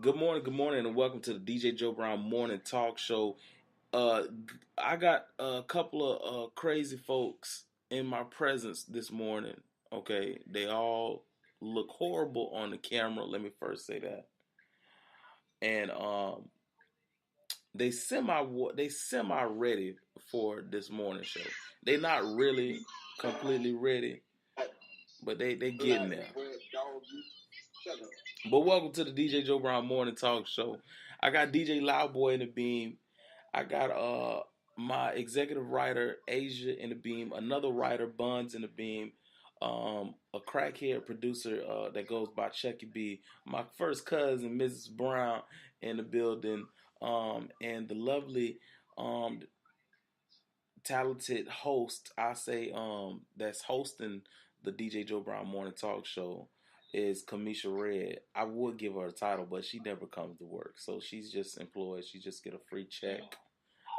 Good morning, and welcome to the DJ Joe Brown Morning Talk Show. I got a couple of crazy folks in my presence this morning. Okay, they all look horrible on the camera. Let me first say that, and they semi ready for this morning show. They're not really completely ready, but they getting there. But welcome to the DJ Joe Brown Morning Talk Show. I got DJ Loudboy in the beam. I got my executive writer Asia in the beam. Another writer Buns in the beam. A crackhead producer that goes by Chucky B. My first cousin Mrs. Brown in the building. And the lovely talented host I say that's hosting the DJ Joe Brown Morning Talk Show is Kamisha Red. I would give her a title, but she never comes to work. So she's just employed. She just get a free check.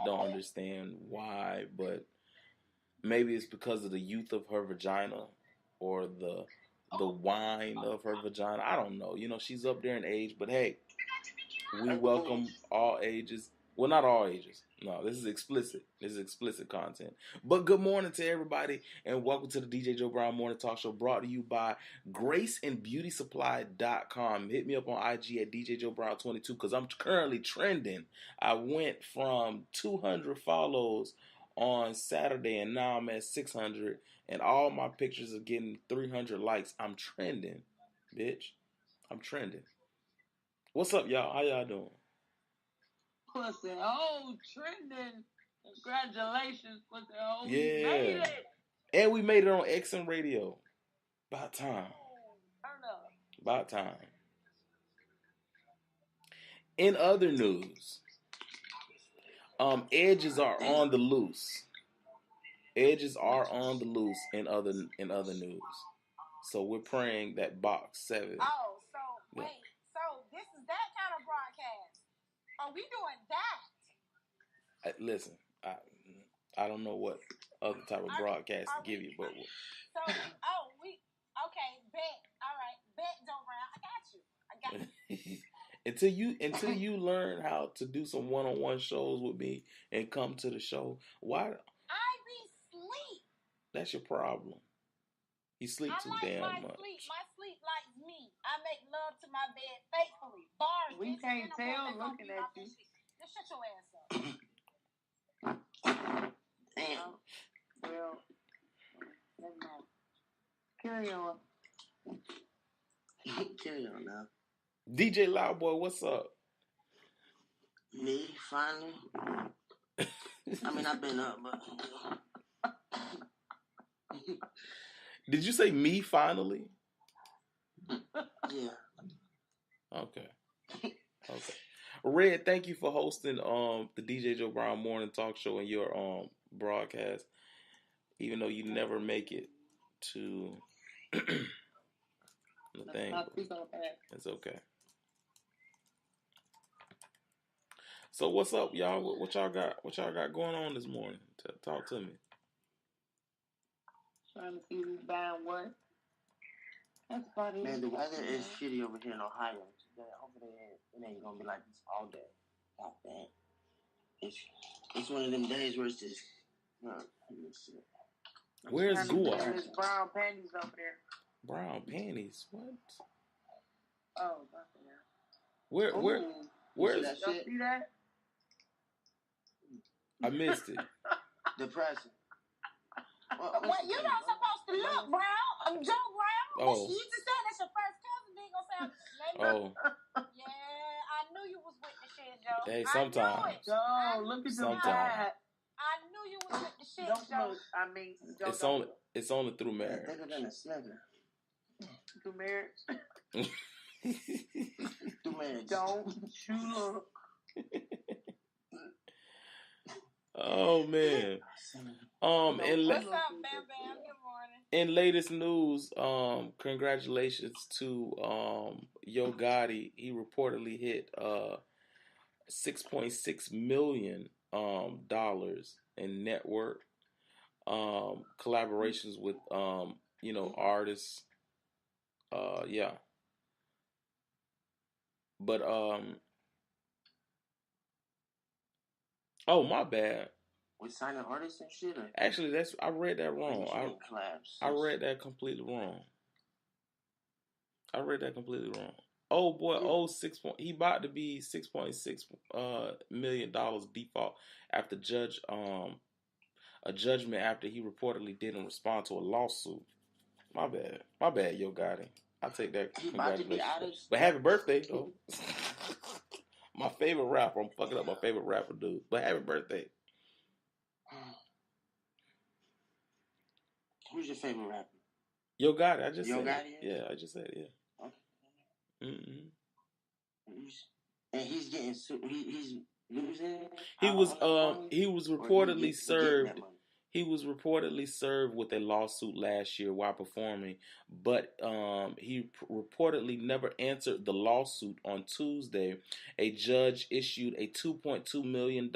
Don't understand why, but maybe it's because of the youth of her vagina or the wine of her vagina. I don't know. You know, she's up there in age, but hey, we welcome all ages. Well, not all ages. No, this is explicit. This is explicit content. But good morning to everybody, and welcome to the DJ Joe Brown Morning Talk Show, brought to you by GraceandBeautySupply.com. Hit me up on IG at DJ Joe Brown 22 because I'm currently trending. I went from 200 follows on Saturday, and now I'm at 600, and all my pictures are getting 300 likes. I'm trending, bitch. I'm trending. What's up, y'all? How y'all doing? Pussy, trending. Congratulations, pussy. Yeah. We made it. And we made it on XM Radio. About time. Turn up. About time. In other news, edges are on the loose. Edges are on the loose in other news. So we're praying that box 7. Oh, so wait. So this is that kind of broadcast. Are we doing that? Listen, I don't know what other type of broadcast to give you, but okay, bet. All right, bet, Joe Brown. I got you. until you learn how to do some one-on-one shows with me and come to the show, why? I be sleep. That's your problem. You sleep too damn much. My sleep likes me. I make love to my bed faithfully. Bars. We can't tell looking at you. Just shut your ass up. Damn. Well, never mind. Carry on. Carry on now. DJ Loudboy, what's up? Me, finally. I mean, I've been up, but... Did you say me finally? Yeah. Okay. Red, thank you for hosting the DJ Joe Brown Morning Talk Show and your broadcast. Even though you never make it to the thing. It's okay. So what's up, y'all? What y'all got? What y'all got going on this morning? Talk to me. Trying to see who's buying what. That's funny. Man, the weather is shitty over here in Ohio. Over there, it ain't gonna be like this all day. God damn. It's one of them days where it's just. Where's Gua? There's brown panties over there. Brown panties? What? Oh, that's there. Where's that y'all shit? See that? I missed it. Depressing. Well, you're not supposed to look, Brown. Joe Brown. Oh. You just said that's your first cousin. They gonna say, oh. Yeah, I knew you was with the shit, Joe. Hey, sometimes. I knew it. Joe, look at your back. I knew you was with the shit, Don't Joe. look. I mean, it's only through marriage. Bigger than a snugger. Through marriage. Through marriage. Don't you look. Oh man. What's up, Bam Bam? Good morning. In latest news, congratulations to Yo Gotti. He reportedly hit $6.6 million dollars in net worth. Collaborations with artists. Yeah. But oh my bad. With signing artists and shit. Or Actually, I read that wrong. I read that completely wrong. Oh boy, he about to be $6.6 million default after a judgment after he reportedly didn't respond to a lawsuit. My bad, Yo Gotti. I take that. Congratulations, but happy birthday though. My favorite rapper. I'm fucking up my favorite rapper, dude. But happy birthday. Who's your favorite rapper? Yo Gotti. I just Yo said Gotti? it. Yeah, I just said it. Yeah. Okay. And he's getting he's losing. He was reportedly served. He was reportedly served with a lawsuit last year while performing, but he reportedly never answered the lawsuit. On Tuesday, a judge issued a $2.2 million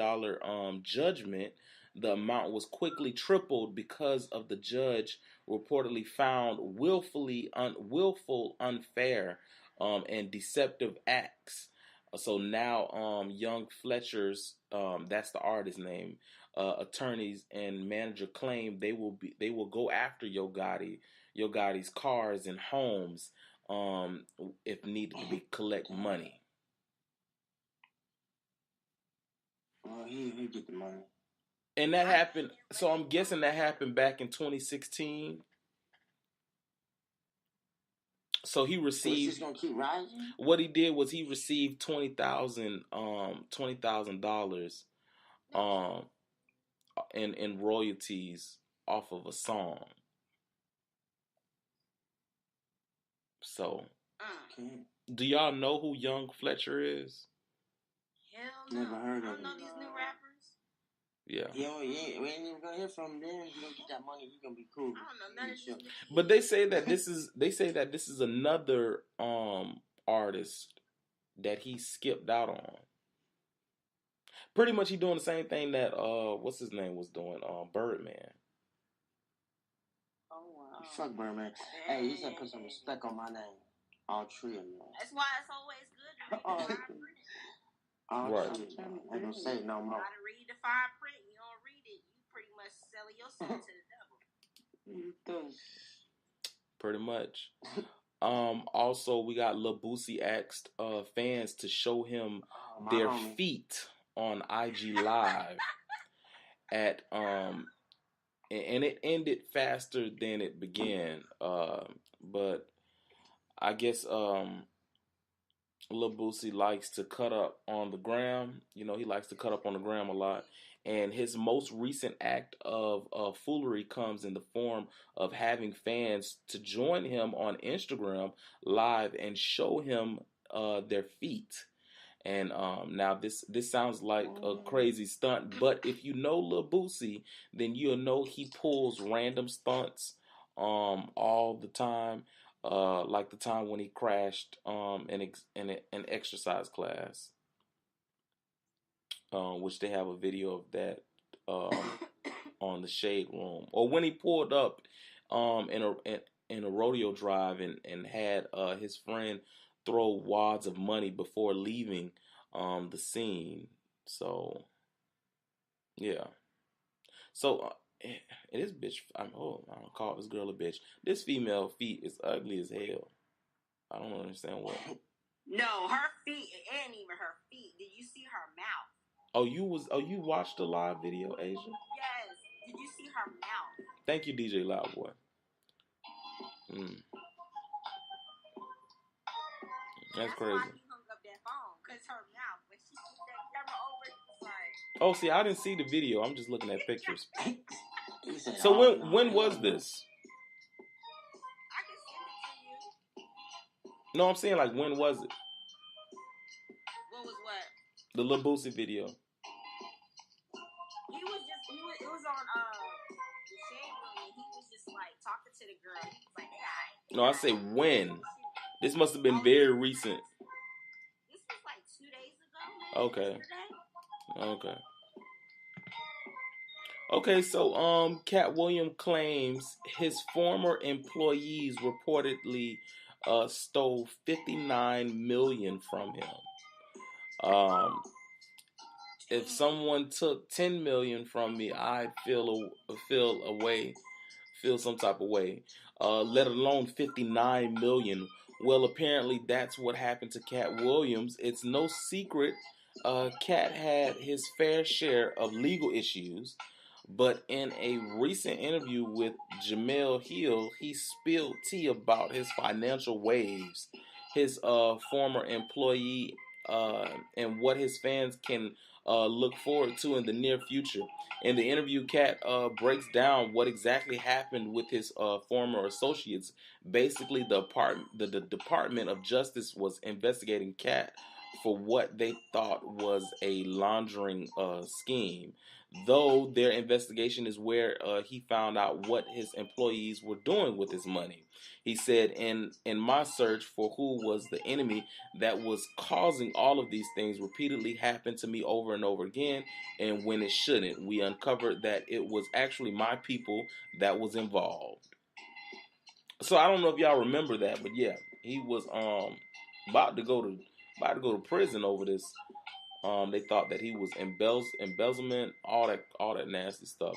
judgment. The amount was quickly tripled because of the judge reportedly found willful, unfair, and deceptive acts. So now, Young Fletcher's, that's the artist's name, attorneys and manager claim they will go after Yo Gotti's cars and homes, if needed to collect money. Well, he get the money. And that happened. So I'm guessing that happened back in 2016. So he received. So it's just gonna keep rising. What he did was he received $20,000, in royalties off of a song. So, do y'all know who Young Fletcher is? Hell no. Never heard of him. I don't know these new rappers. Yeah. Yo, yeah, we ain't even gonna hear from them. If you don't get that money, you gonna be cool. I don't know none of these. But they say that this is another artist that he skipped out on. Pretty much, he doing the same thing that what's his name was doing, Birdman. Oh wow. Fuck Birdman. Hey, you should put some respect on my name. All three of them. That's why it's always good to read the fine print. Right. I ain't gonna say no more. You gotta read the fine print. You don't read it, you pretty much selling yourself to the devil. Pretty much. Also, we got Lil Boosie asked fans to show him their feet on IG Live at and it ended faster than it began. But I guess Lil Boosie likes to cut up on the gram. You know, he likes to cut up on the gram a lot. And his most recent act of foolery comes in the form of having fans to join him on Instagram Live and show him their feet. And now this sounds like a crazy stunt, but if you know Lil Boosie, then you'll know he pulls random stunts all the time. Like the time when he crashed in an exercise class, which they have a video of that on the Shade Room, or when he pulled up in a rodeo drive and had his friend throw wads of money before leaving the scene. So yeah, so and this bitch, I don't call this girl a bitch. This female feet is ugly as hell. I don't understand what. No, her feet, it ain't even her feet. Did you see her mouth? Oh, you watched the live video, Asia? Yes. Did you see her mouth? Thank you, DJ Loudboy. That's crazy. Why he hung up that phone, cause her mouth. When she put that camera over, it's like. Oh, see, I didn't see the video. I'm just looking at pictures. So when was this? I can send it to you. No, I'm saying like when was it? What was what? The Lil Boosie video. It was on the Shade Room, and he was just like talking to the girl. He was like, "Hey." No, I say when. This must have been very recent. This was like 2 days ago. Okay. Okay, so Cat Williams claims his former employees reportedly stole $59 million from him. If someone took $10 million from me, I'd feel some type of way. Let alone $59 million. Well, apparently that's what happened to Cat Williams. It's no secret. Cat had his fair share of legal issues, but in a recent interview with Jamel Hill, he spilled tea about his financial waves, his former employee, and what his fans can look forward to in the near future. In the interview, Cat breaks down what exactly happened with his former associates. Basically, the Department of Justice was investigating Cat for what they thought was a laundering scheme. Though their investigation is where he found out what his employees were doing with his money. He said, in my search for who was the enemy that was causing all of these things repeatedly happened to me over and over again, and when it shouldn't, we uncovered that it was actually my people that was involved. So I don't know if y'all remember that, but yeah, he was about to go to prison over this. They thought that he was embezzlement, all that nasty stuff,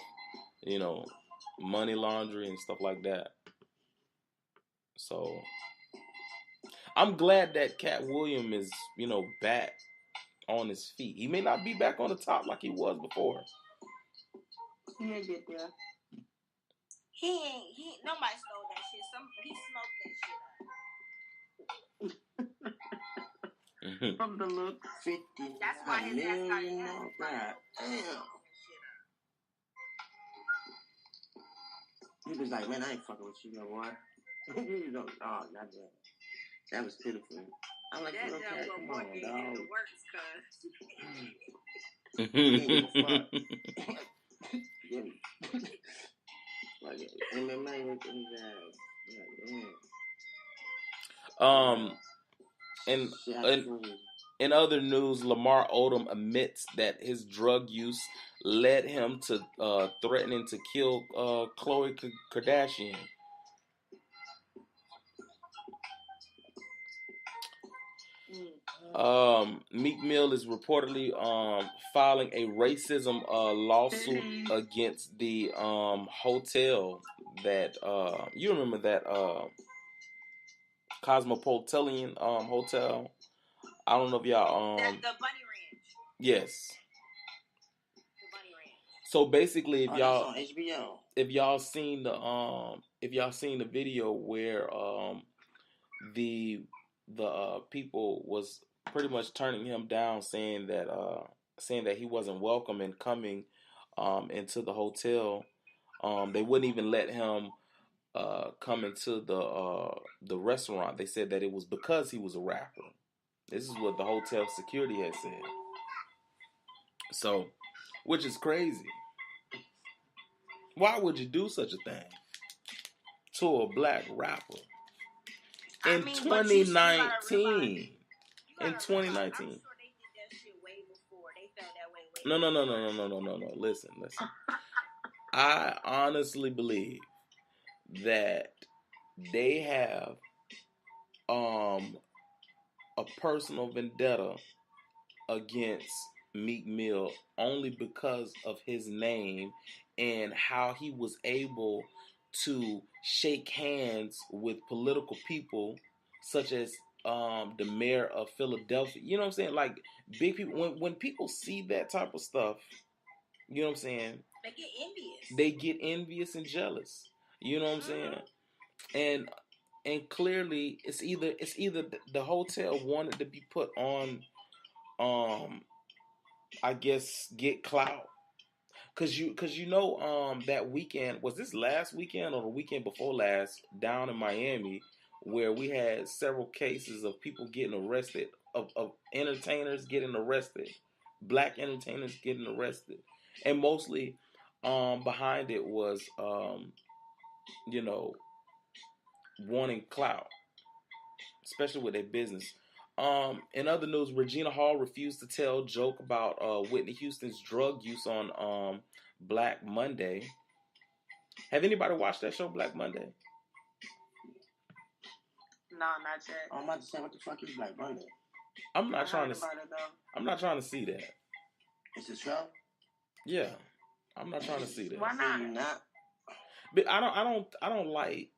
money laundering and stuff like that. So I'm glad that Cat Williams is, back on his feet. He may not be back on the top like he was before. He'll get there. Nobody stole that shit. He smoked that shit. From the look, 50. That's why his ass got in that. Damn. He was like, man, I ain't fucking with you no more. You know, oh, goddamn. That was pitiful. I'm like, that okay, come on, in dog. the works, Like, MMA with his ass. In other news, Lamar Odom admits that his drug use led him to threatening to kill Khloe Kardashian. Meek Mill is reportedly filing a racism lawsuit against the hotel that you remember that Cosmopolitan hotel. I don't know if y'all the Bunny Ranch. Yes. The Bunny Ranch. So basically, if y'all on HBO. if y'all seen the video where the people was pretty much turning him down, saying that he wasn't welcome in coming into the hotel. They wouldn't even let him come into the restaurant. They said that it was because he was a rapper. This is what the hotel security had said. So, which is crazy. Why would you do such a thing to a black rapper in 2019? In 2019. I'm sure they did that shit way before. They felt that way way No. Listen. I honestly believe that they have a personal vendetta against Meek Mill only because of his name and how he was able to shake hands with political people such as the mayor of Philadelphia. You know what I'm saying? Like big people. When people see that type of stuff, you know what I'm saying? They get envious. They get envious and jealous. You know what I'm saying? And clearly it's either the hotel wanted to be put on I guess get clout. Cause you know that weekend, was this last weekend or the weekend before last, down in Miami, where we had several cases of people getting arrested, of entertainers getting arrested, black entertainers getting arrested, and mostly behind it was wanting clout, especially with their business. In other news, Regina Hall refused to tell joke about Whitney Houston's drug use on Black Monday. Have anybody watched that show, Black Monday? No, not yet. I'm about to say, what the fuck is Black Monday? I'm not trying to. About it, though. I'm not trying to see that. It's a show. Yeah, I'm not trying to see that. Why not? Not. But I don't like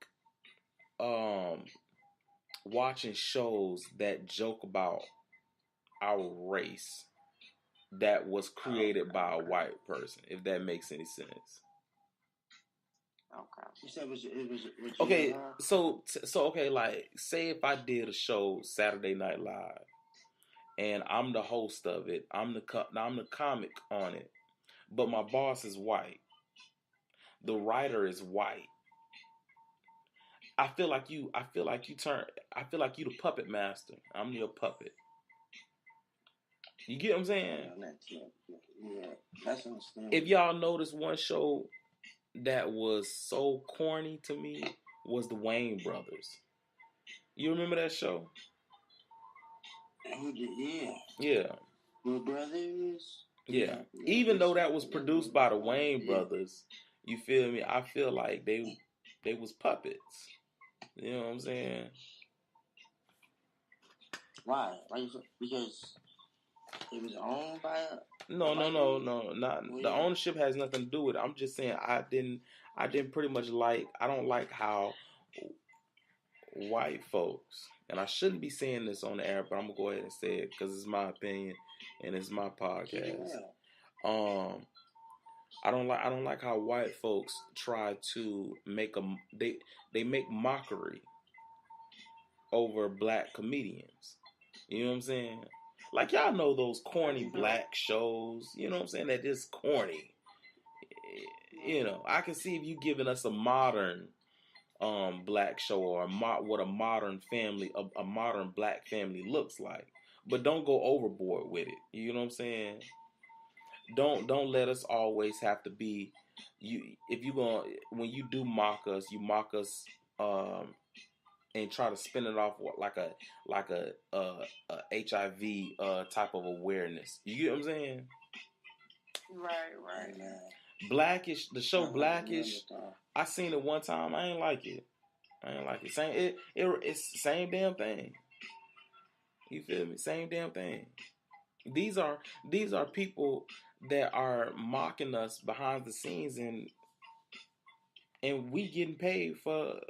watching shows that joke about our race that was created by a white person. If that makes any sense. Okay. You said it was okay. So okay, like say if I did a show Saturday Night Live, and I'm the host of it. I'm the comic on it, but my boss is white. The writer is white. I feel like you the puppet master. I'm your puppet. You get what I'm saying? Yeah, that's understandable. If y'all notice one show that was so corny to me was the Wayne Brothers. You remember that show? Yeah. Yeah. The brothers. Yeah. Even though that was produced by the Wayne Brothers, you feel me? I feel like they was puppets. You know what I'm saying? Why? Because it was owned by No. Not the ownership has nothing to do with it. I'm just saying I didn't pretty much like. I don't like how white folks, and I shouldn't be saying this on the air, but I'm gonna go ahead and say it because it's my opinion and it's my podcast. I don't like how white folks try to make they make mockery over black comedians. You know what I'm saying? Like y'all know those corny black shows. You know what I'm saying? That just corny. You know, I can see if you giving us a modern black show or what a modern family, a modern black family looks like. But don't go overboard with it. You know what I'm saying? Don't let us always have to be you. If you when you do mock us, you mock us and try to spin it off like a HIV type of awareness. You get what I'm saying? Right. Blackish, the show Blackish. I seen it one time. I ain't like it. It's the same damn thing. You feel me? Same damn thing. These are people that are mocking us behind the scenes, and we getting paid for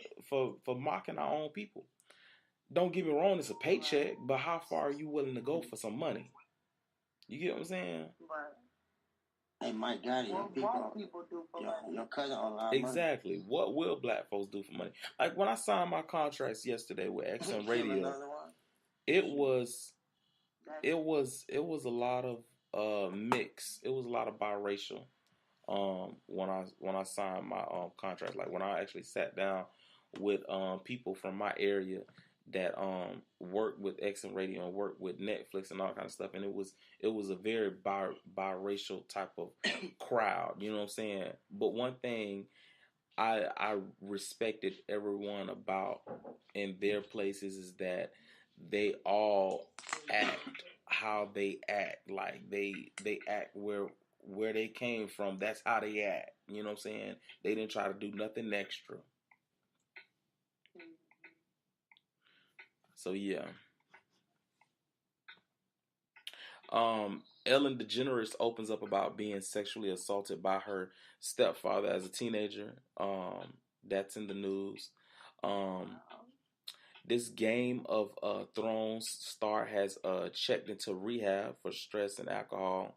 mocking our own people. Don't get me wrong, it's a paycheck, but how far are you willing to go for some money? You get what I'm saying? Right. Hey, my God, what people do for money? Your cousin on a lot of exactly. Money. What will black folks do for money? Like when I signed my contracts yesterday with XM Radio, it was a lot of mix. It was a lot of biracial. When I signed my contract, like when I actually sat down with people from my area that worked with XM Radio and worked with Netflix and all kind of stuff, and it was a very biracial type of crowd. You know what I'm saying? But one thing I respected everyone about in their places is that they all act how they act. Like they act where they came from. That's how they act. You know what I'm saying? They didn't try to do nothing extra. So yeah. Ellen DeGeneres opens up about being sexually assaulted by her stepfather as a teenager. That's in the news. This Game of Thrones star has checked into rehab for stress and alcohol.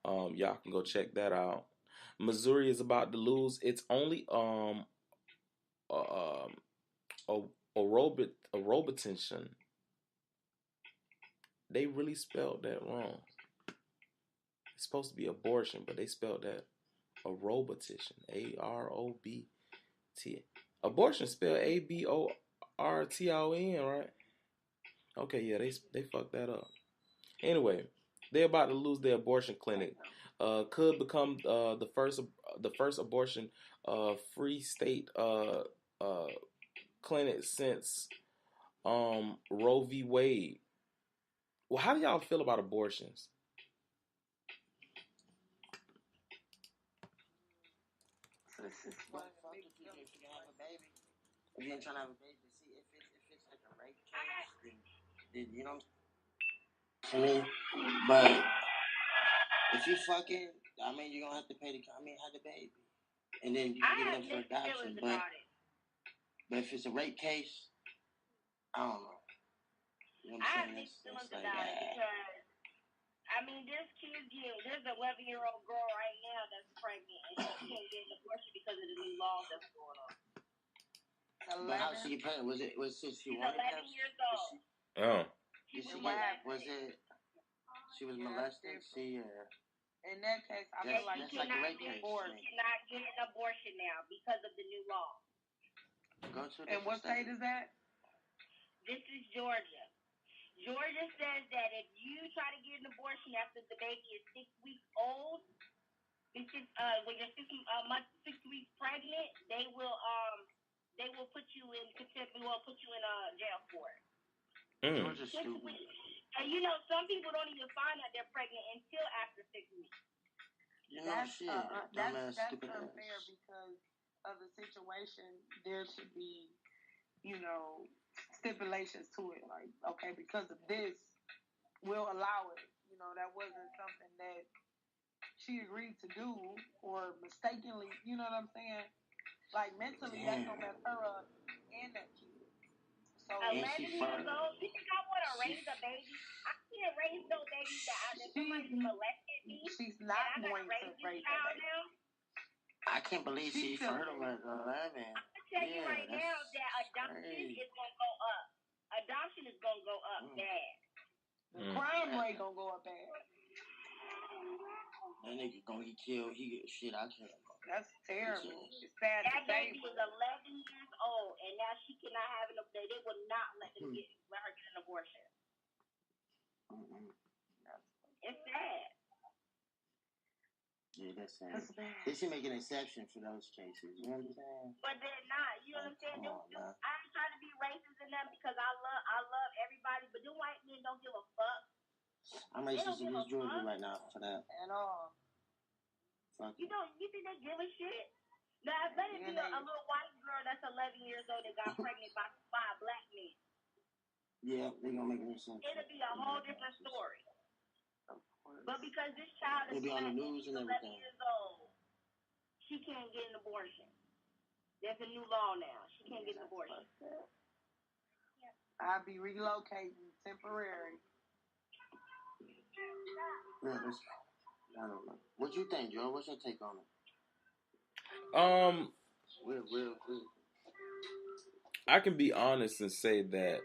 Y'all can go check that out. Missouri is about to lose its only aerobatician. They really spelled that wrong. It's supposed to be abortion, but they spelled that aerobatician. A-R-O-B-T. Abortion spelled A-B-O-R-T-I-O-N, right? Okay, yeah, they fucked that up. Anyway, they're about to lose their abortion clinic. Could become the first abortion free state clinic since Roe v. Wade. Well, how do y'all feel about abortions? If you ain't trying to have a baby, see if it's like a You know what I'm saying? But if you fucking, I mean, you're gonna have to pay have the baby, and then you get them for adoption. But if it's a rape case, I don't know. You know what I'm saying? I have mixed feelings about it because I mean, there's 'an 11-year-old girl right now that's pregnant and she can't get an abortion because of the new laws that's going on. But how she get pregnant? Was she She's wanted 11 years old. Oh. She was molested? In that case, I feel like she cannot get an abortion now because of the new law. And what state is that? This is Georgia. Georgia says that if you try to get an abortion after the baby is 6 weeks old, when you're 6 weeks pregnant, they will put you in contempt. We will put you in jail for it. Georgia's stupid. And some people don't even find out they're pregnant until after 6 weeks. That's unfair because of the situation. There should be, stipulations to it. Like, okay, because of this, we'll allow it. That wasn't something that she agreed to do or mistakenly. You know what I'm saying? Like mentally, that's gonna mess her up and that kid. So 11 years old. You think I want to raise a baby? I can't raise no baby that somebody molested me. She's not going to raise a baby. Now. I can't believe she's fertile at 11. I'm gonna tell you right now that adoption is gonna go up. Adoption is gonna go up bad. The crime rate gonna go up bad. That nigga gonna get killed. He get shit. I can't. That's terrible. It's sad. That baby is 11 years old, and now she cannot have an abortion. They will not let her get an abortion. It's sad. Yeah, that's sad. They should make an exception for those cases. You know what I'm saying? But they're not. You know what I'm saying? I ain't trying to be racist in them because I love everybody, but them white men don't give a fuck. I'm racist against Georgia right now for that. At all. Fuck. You think they give a shit? Now, I bet it be a little white girl that's 11 years old that got pregnant by a black man. Yeah, they're gonna make an exception. It'll be a whole different story. But because this child is on the news and 11 everything. years old, she can't get an abortion. There's a new law now. She can't get an abortion. I'll be relocating temporary. Yeah, I don't know. What you think, Joe? What's your take on it? Real quick. I can be honest and say that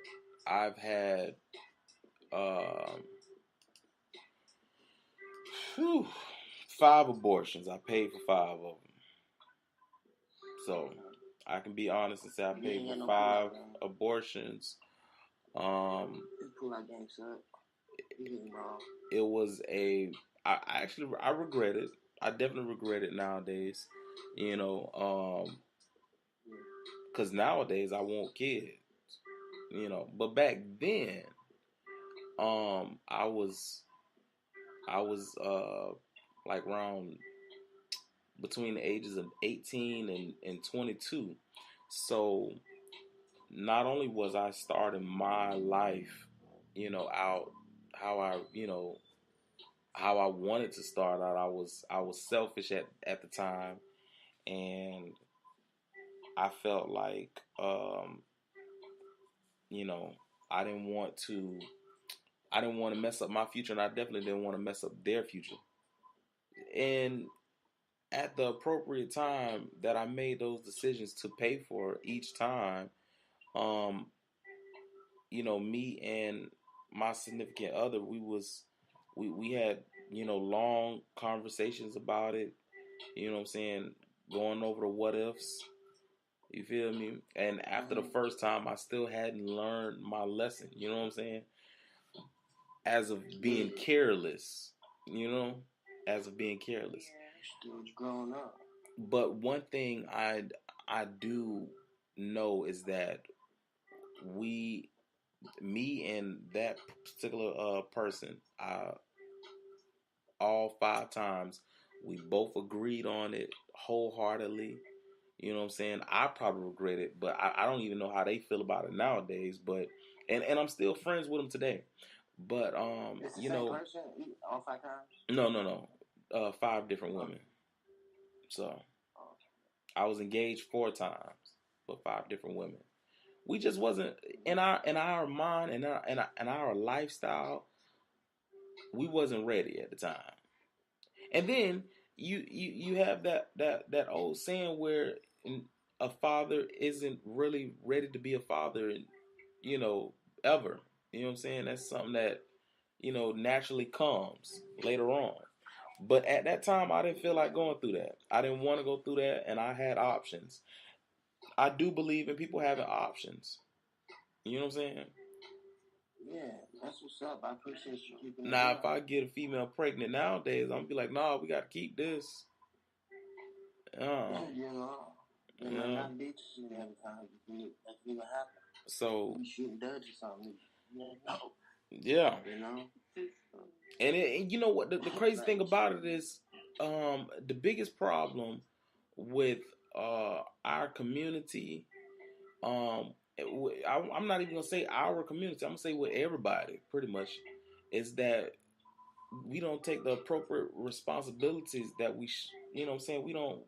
I've had 5 abortions. I paid for 5 of them. So I can be honest and say I paid for 5 abortions. It was I regret it. I definitely regret it nowadays. Because nowadays I want kids. But back then, I was like around between the ages of 18 and 22. So not only was I starting my life, out how I wanted to start out, I was selfish at the time, and I felt like I didn't want to mess up my future, and I definitely didn't want to mess up their future. And at the appropriate time that I made those decisions to pay for each time, me and my significant other, we had, long conversations about it, going over the what ifs, you feel me? And after the first time, I still hadn't learned my lesson, you know what I'm saying? As of being careless, as of being careless. Still growing up. But one thing I do know is that me and that particular person, all 5 times, we both agreed on it wholeheartedly. You know what I'm saying? I probably regret it, but I don't even know how they feel about it nowadays. But and I'm still friends with him today. But It's the you same know, person all 5 times. no, 5 different women. So I was engaged 4 times with 5 different women. We just wasn't in our mind and our lifestyle. We wasn't ready at the time. And then you have that old saying where a father isn't really ready to be a father, you know, ever. You know what I'm saying? That's something that, you know, naturally comes later on. But at that time, I didn't feel like going through that. I didn't want to go through that, and I had options. I do believe in people having options. You know what I'm saying? Yeah, that's what's up. I appreciate you keeping it Now, going. if I get a female pregnant nowadays, I'm gonna be like, nah, we gotta keep this. You know, it might not be to every time. That's what happen. So you shooting duds or something. Yeah. You know. And you know what? The crazy thing about it is, the biggest problem with our community, I'm not even gonna say our community. I'm gonna say with everybody, pretty much, is that we don't take the appropriate responsibilities that you know what I'm saying? We don't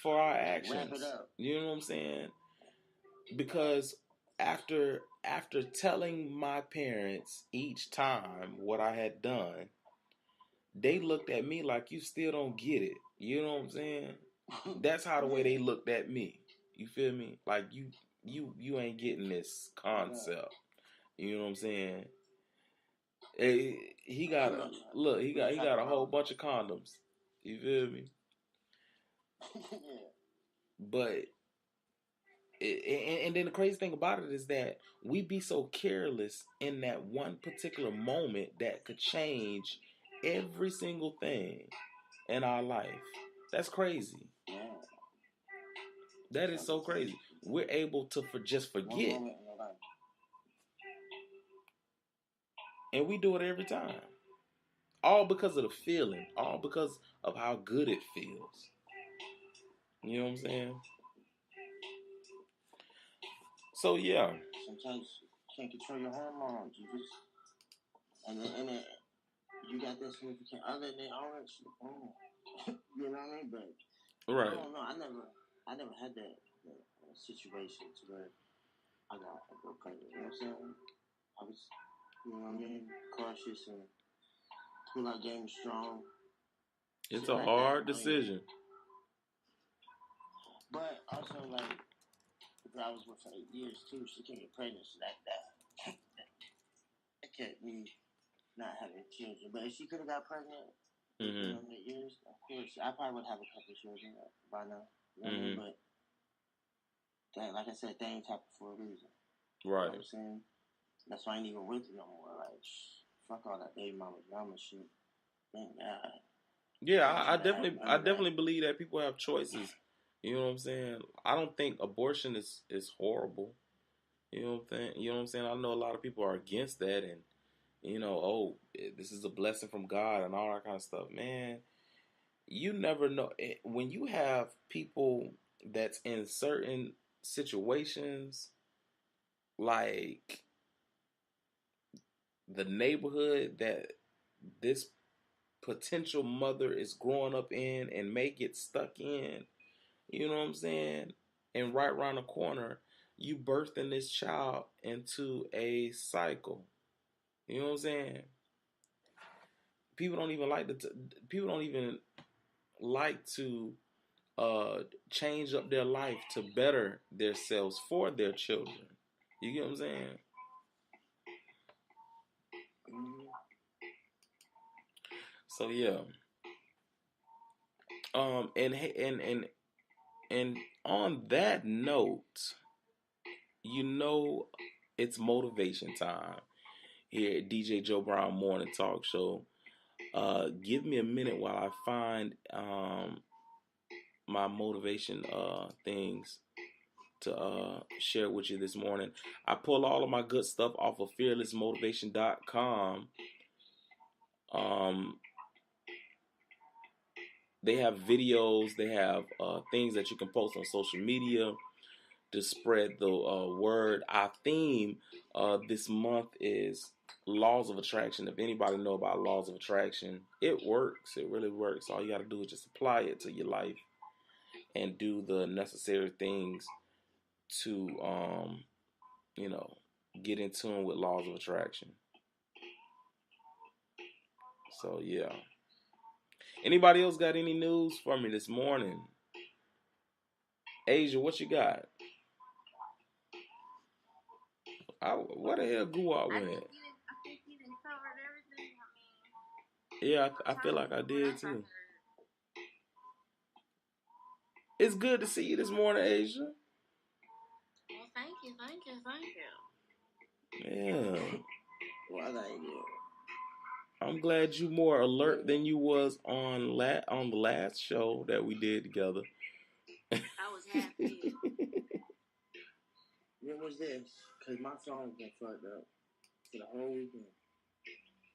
for our actions. Wrap it up. You know what I'm saying? Because after telling my parents each time what I had done, they looked at me like, you still don't get it. You know what I'm saying? That's how the way they looked at me. You feel me? Like you ain't getting this concept. You know what I'm saying? He got a whole bunch of condoms. You feel me? But and then the crazy thing about it is that we be so careless in that one particular moment that could change every single thing in our life. That's crazy. That is so crazy. We're able to just forget. And we do it every time. All because of the feeling. All because of how good it feels. You know what I'm saying? So yeah. Sometimes you can't control your hormones. You just and then you got that significant other than orange. You know what I mean? But right. I don't know. I never had that situation to where I got pregnant. You know what I'm saying? I was, you know what I mean, cautious and pull out game strong. It's a hard decision. But also, like, I was with her 8 years too. She can't get pregnant, so that kept me not having children. But if she could have got pregnant, in 8 years, of course, I probably would have a couple of children by now. You know what I mean? But that, like I said, things happen for a reason. Right. You know what I'm saying? That's why I ain't even with her no more. Like, fuck all that baby mama drama shit. Thank God. Yeah, I definitely believe that people have choices. You know what I'm saying? I don't think abortion is horrible. You know what I'm saying? You know what I'm saying? I know a lot of people are against that, and you know, oh, this is a blessing from God and all that kind of stuff. Man, you never know when you have people that's in certain situations, like the neighborhood that this potential mother is growing up in and may get stuck in. You know what I'm saying? And right around the corner, you birthing this child into a cycle. You know what I'm saying? People don't even like to change up their life to better themselves for their children. You get what I'm saying? So yeah. And on that note, you know, it's motivation time here at DJ Joe Brown Morning Talk Show. Give me a minute while I find my motivation things to share with you this morning. I pull all of my good stuff off of fearlessmotivation.com. They have videos, they have things that you can post on social media. to spread the word. Our theme this month is laws of attraction. If anybody know about laws of attraction, it works. It really works. All you got to do is just apply it to your life and do the necessary things to, get in tune with laws of attraction. So, yeah. Anybody else got any news for me this morning? Asia, what you got? What the hell Guwap went? I think you done covered everything. Yeah, I feel like I did too. It's good to see you this morning, Asia. Well, thank you. Yeah. Well, thank you. I'm glad you more alert than you was on the last show that we did together. I was happy. When was this? Because my phone been fucked up for the whole weekend.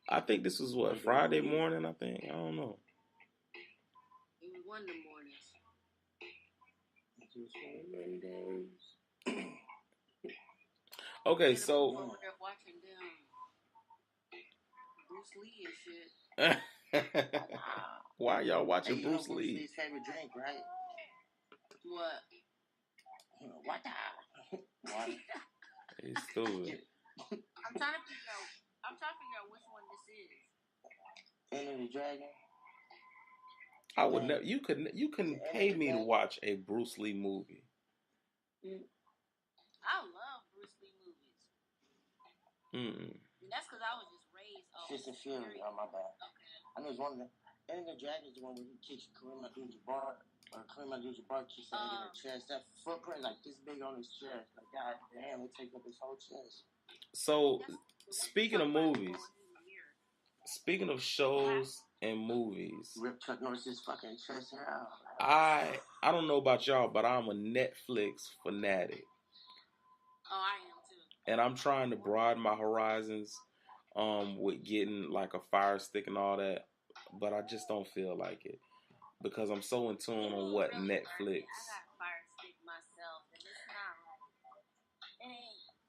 I think this was what, Friday morning, I think. I don't know. It was one of the mornings. Just so many days. Okay, so over there watching them Bruce Lee and shit. why y'all watching Bruce Bruce Lee? Lee's favorite drink, right? What? Water. He's stupid. I'm trying to figure out which one this is. Enter the Dragon. I would never. You couldn't pay me to watch a Bruce Lee movie. I love Bruce Lee movies. And that's because I was just raised on. Just a Fury. Oh, my bad. Okay. I know it's one of them. Enter the Dragon is the one where he kicks Kareem Abdul-Jabbar. Or Kareem Abdul-Jabbar kicks him in the chest. That footprint like this big on his chest. Like, god damn, it takes up his whole chest. So, speaking of movies, speaking of shows and movies, Rip Chuck Norris's fucking chest out. I don't know about y'all, but I'm a Netflix fanatic. Oh, I am too. And I'm trying to broaden my horizons with getting like a Fire Stick and all that, but I just don't feel like it because I'm so in tune on what really Netflix. I got Fire Stick myself, and it's not like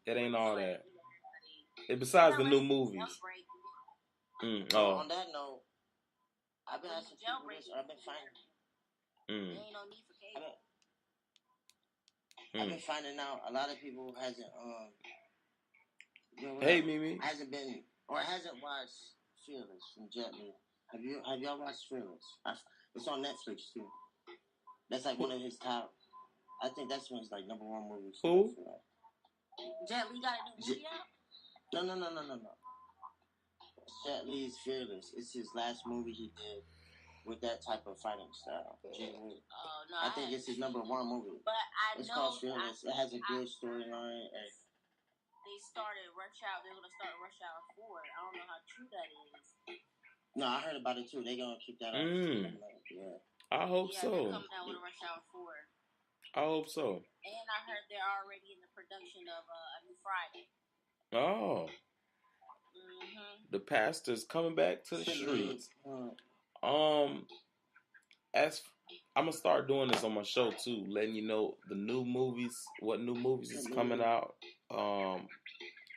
it ain't all that. Besides the new movies. On that note, I've been asking people this, or I've been finding. There ain't no need for cable. I've been finding out a lot of people hasn't hey Mimi hasn't watched Fearless from Jet Li. Have y'all watched Fearless? It's on Netflix too. That's like one of his top. I think that's one of his like number one movies. Who? Jet Li got a new movie out? No. Jet Li's Fearless. It's his last movie he did with that type of fighting style. Oh no! I think it's his number one movie. But it's called Fearless. It has a good storyline. They started Rush Hour. They're gonna start Rush Hour 4. I don't know how true that is. No, I heard about it too. They're gonna keep that up. Yeah. I hope so. They're coming out with a Rush Hour 4. I hope so. And I heard they're already in the production of a new Friday. Oh. The pastor's coming back to the streets. As I'm gonna start doing this on my show too, letting you know the new movies, what new movies is coming out.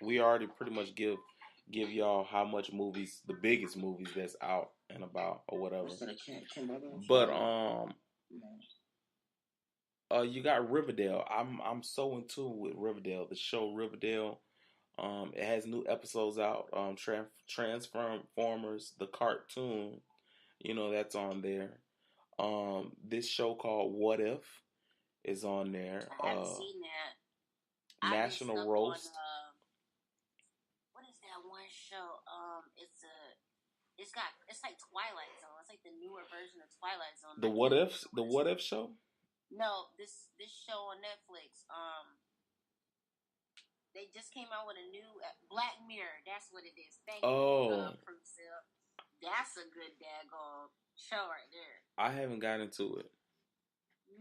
We already pretty much give y'all how much movies, the biggest movies that's out and about or whatever. But you got Riverdale. I'm so in tune with Riverdale. The show Riverdale. It has new episodes out. Transformers, the cartoon, that's on there. This show called What If is on there. I haven't seen that. National Roast. What is that one show? It's like Twilight Zone. It's like the newer version of Twilight Zone. The What If show? No, this show on Netflix. They just came out with a new Black Mirror. That's what it is. Thank you, Prucell. That's a good daggone show right there. I haven't gotten into it.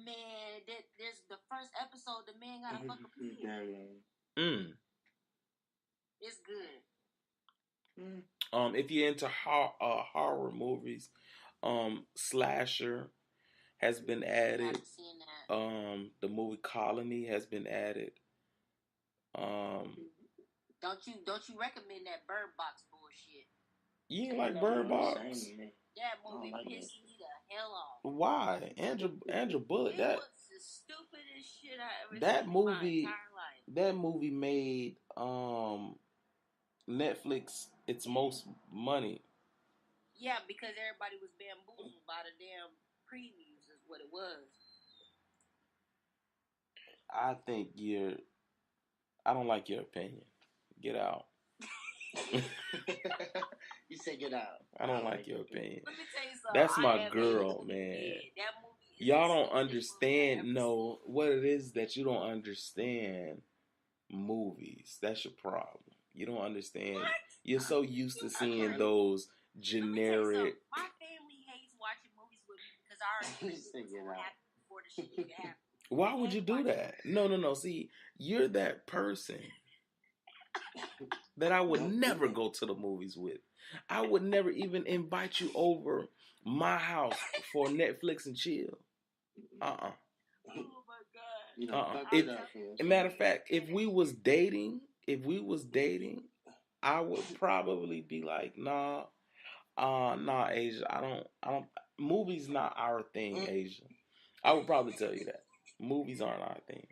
Man, there's the first episode. The man got a fuck a pig. It's good. If you're into horror movies, slasher, has been added. I haven't seen that. The movie Colony has been added. Don't you recommend that Bird Box bullshit? You ain't like Bird Box? That movie pissed me the hell off. Why? Andrew Bullock. That was the stupidest shit I ever seen in my entire life. That movie made Netflix its most money. Yeah, because everybody was bamboozled by the damn previews is what it was. I don't like your opinion. Get out. You said get out. I don't like your opinion. Let me tell you something. That's my girl, man. That movie y'all don't understand. No, what it is that you don't understand movies. That's your problem. You don't understand. What? You're so used to seeing those generic. My family hates watching movies with me because I already knew what happened before the shit even happened. Why would you do that? No. See, you're that person that I would never go to the movies with. I would never even invite you over my house for Netflix and chill. Oh my God. Matter of fact, if we was dating, I would probably be like, nah, Asia, I don't. Movies not our thing, Asia. I would probably tell you that movies aren't our thing.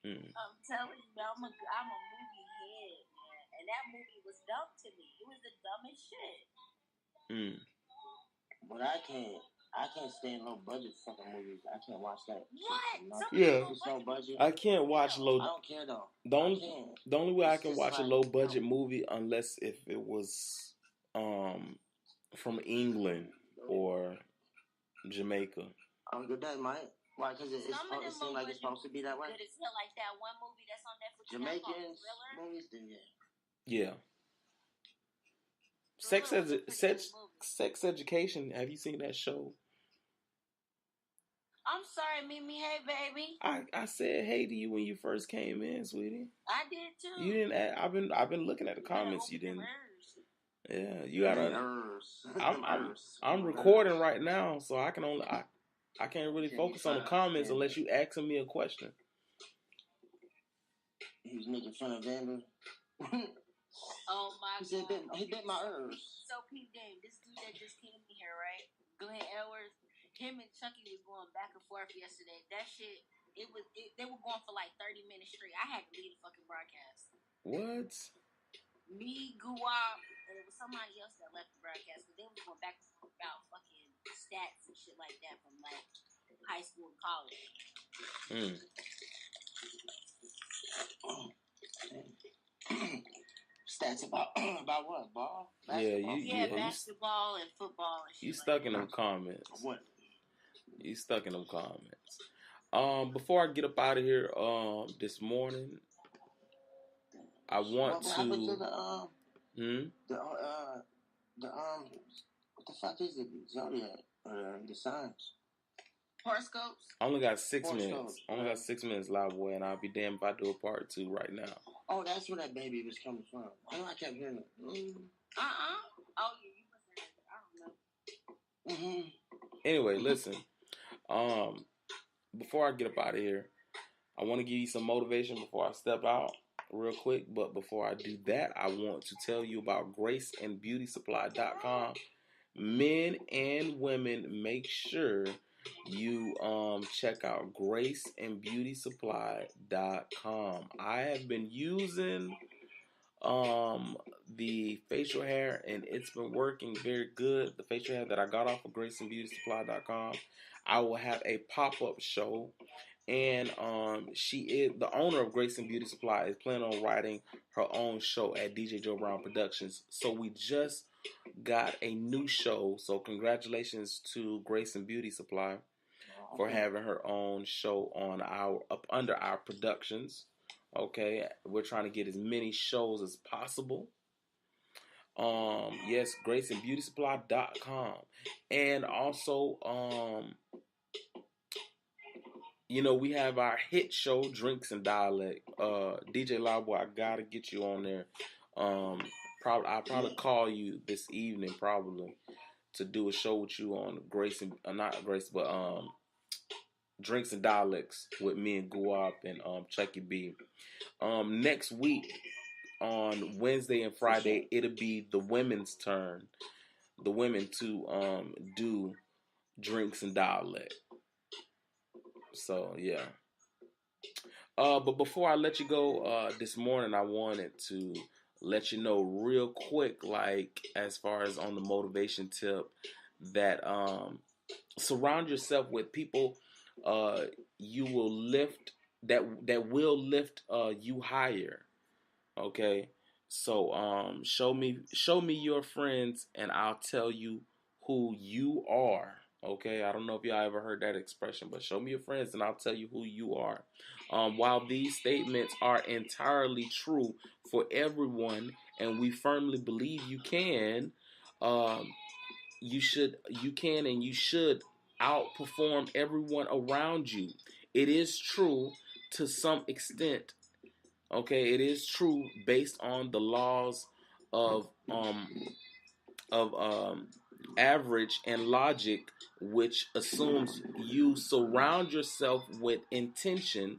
I'm telling you, I'm a movie head, man, and that movie was dumb to me. It was the dumbest shit. But I can't stand low budget fucking movies. I can't watch that. What? Yeah. Low budget. I can't watch low. I don't care though. The only way I can watch a low budget movie unless if it was from England or Jamaica. That might. Why? Because it seems like it's supposed to be that way. Good as hell, like that one movie that's on Netflix. Jamaican movies, then yeah. Sex Education. Have you seen that show? I'm sorry, Mimi. Hey, baby. I said hey to you when you first came in, sweetie. I did too. You didn't. I've been looking at the comments. You didn't. Yeah, you gotta. I'm recording right now, so I can only. I can't really focus on the comments unless you asking me a question. He was making fun of Amber. Oh my God. He bit my ears. So Pete Dame, this dude that just came in here, right? Glenn Edwards, him and Chucky was going back and forth yesterday. That shit, they were going for like 30 minutes straight. I had to leave the fucking broadcast. What? Me, Guwap, and it was somebody else that left the broadcast, but they were going back and forth about fucking stats and shit like that from like high school and college. Stats about what? Ball? Basketball? Yeah, basketball and football and shit. You stuck in them comments. What? You stuck in them comments. Before I get up out of here, this morning, I want what the fuck is it? Zodiac, the signs. Horoscopes? I only got 6 minutes. Only got 6 minutes, live boy, and I'll be damned if I do a part 2 right now. Oh, that's where that baby was coming from. I know I kept hearing it. Oh, yeah, you must have heard it. I don't know. Anyway, listen. Before I get up out of here, I want to give you some motivation before I step out real quick. But before I do that, I want to tell you about GraceandBeautySupply.com. Men and women, make sure you check out GraceandBeautySupply.com. I have been using the facial hair and it's been working very good. The facial hair that I got off of GraceandBeautySupply.com. I will have a pop-up show, and the owner of Grace and Beauty Supply is planning on writing her own show at DJ Joe Brown Productions. So we just got a new show. So congratulations to Grace and Beauty Supply for having her own show on under our productions. Okay, we're trying to get as many shows as possible. Yes, GraceandBeautySupply.com. And also, we have our hit show, Drinks and Dialect. DJ Loudboy, I gotta get you on there. I'll probably call you this evening, probably, to do a show with you on Drinks and Dialects with me and Guap and Chucky B. Next week on Wednesday and Friday, it'll be the women's turn. The women to do Drinks and Dialect. So yeah. But before I let you go this morning, I wanted to let you know real quick, like as far as on the motivation tip, that surround yourself with people you will lift that will lift you higher. Okay, so show me your friends, and I'll tell you who you are. Okay, I don't know if y'all ever heard that expression, but show me your friends, and I'll tell you who you are. While these statements are entirely true for everyone, and we firmly believe you can, you can, and you should outperform everyone around you. It is true to some extent. Okay, it is true based on the laws of average and logic, which assumes you surround yourself with intention,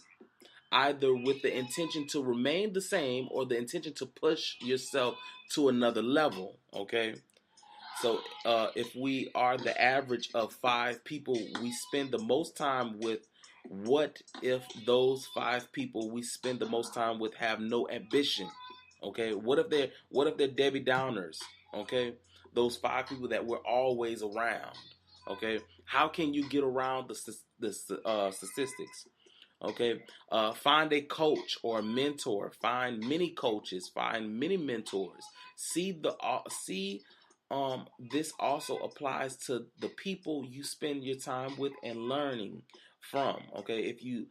either with the intention to remain the same or the intention to push yourself to another level. Okay, so if we are the average of 5 people we spend the most time with, what if those 5 people we spend the most time with have no ambition? Okay, what if they're Debbie Downers? Okay, those 5 people that we're always around. Okay, how can you get around the statistics? Okay, find a coach or a mentor. Find many coaches. Find many mentors. This also applies to the people you spend your time with and learning from. Okay, if you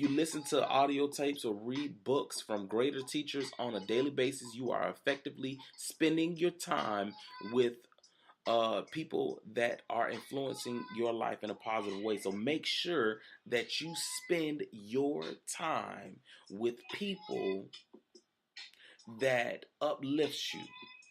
listen to audio tapes or read books from greater teachers on a daily basis, you are effectively spending your time with people that are influencing your life in a positive way. So make sure that you spend your time with people that uplifts you.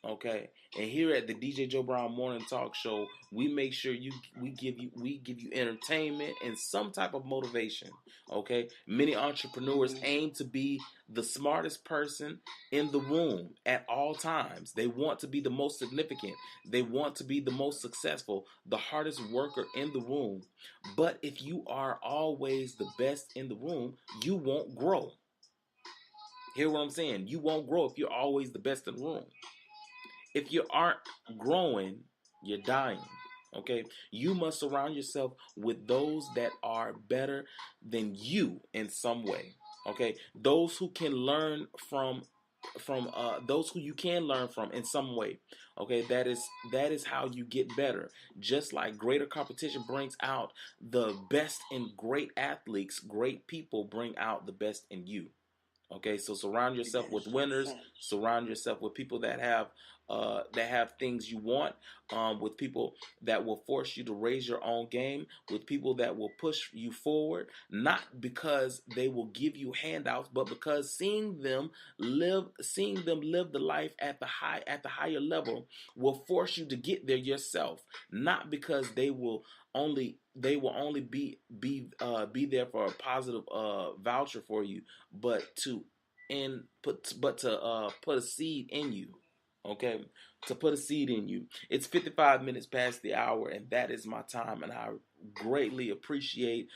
Okay, and here at the DJ Joe Brown Morning Talk Show, we make sure we give you entertainment and some type of motivation. Okay, many entrepreneurs aim to be the smartest person in the room at all times. They want to be the most significant. They want to be the most successful, the hardest worker in the room. But if you are always the best in the room, you won't grow. Hear what I'm saying? You won't grow if you're always the best in the room. If you aren't growing, you're dying. Okay? You must surround yourself with those that are better than you in some way. Okay? Those who can learn from those who you can learn from in some way. Okay, that is how you get better. Just like greater competition brings out the best in great athletes, great people bring out the best in you. Okay, so surround yourself with winners. Surround yourself with people that have things you want. With people that will force you to raise your own game. With people that will push you forward, not because they will give you handouts, but because seeing them live the life at the higher level will force you to get there yourself. Not because they will only be there for a positive voucher for you, but to put a seed in you. Okay, to put a seed in you. It's 55 minutes past the hour, and that is my time. And I greatly appreciate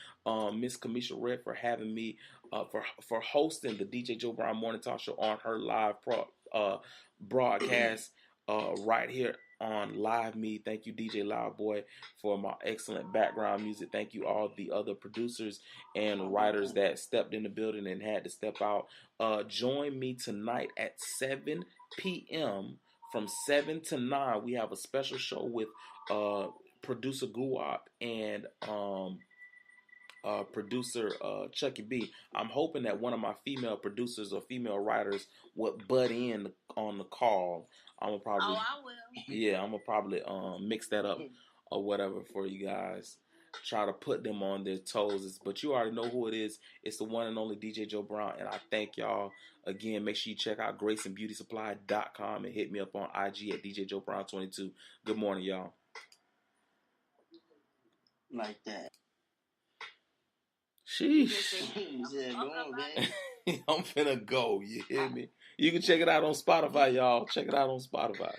Miss Kamisha Red for having me for hosting the DJ Joe Brown Morning Talk Show on her live broadcast right here on Live Me. Thank you, DJ Loudboy, for my excellent background music. Thank you, all the other producers and writers that stepped in the building and had to step out. Join me tonight at 7 p.m. From 7 to 9, we have a special show with producer Guap and producer Chucky B. I'm hoping that one of my female producers or female writers would butt in on the call. I will. Yeah, I'm gonna probably mix that up or whatever for you guys. Try to put them on their toes. But you already know who it is. It's the one and only DJ Joe Brown, and I thank y'all again. Make sure you check out graceandbeautysupply.com and hit me up on IG at DJ Joe Brown 22. Good morning, y'all. Like that. Sheesh. I'm finna go. You hear me? You can check it out on Spotify, y'all. Check it out on Spotify.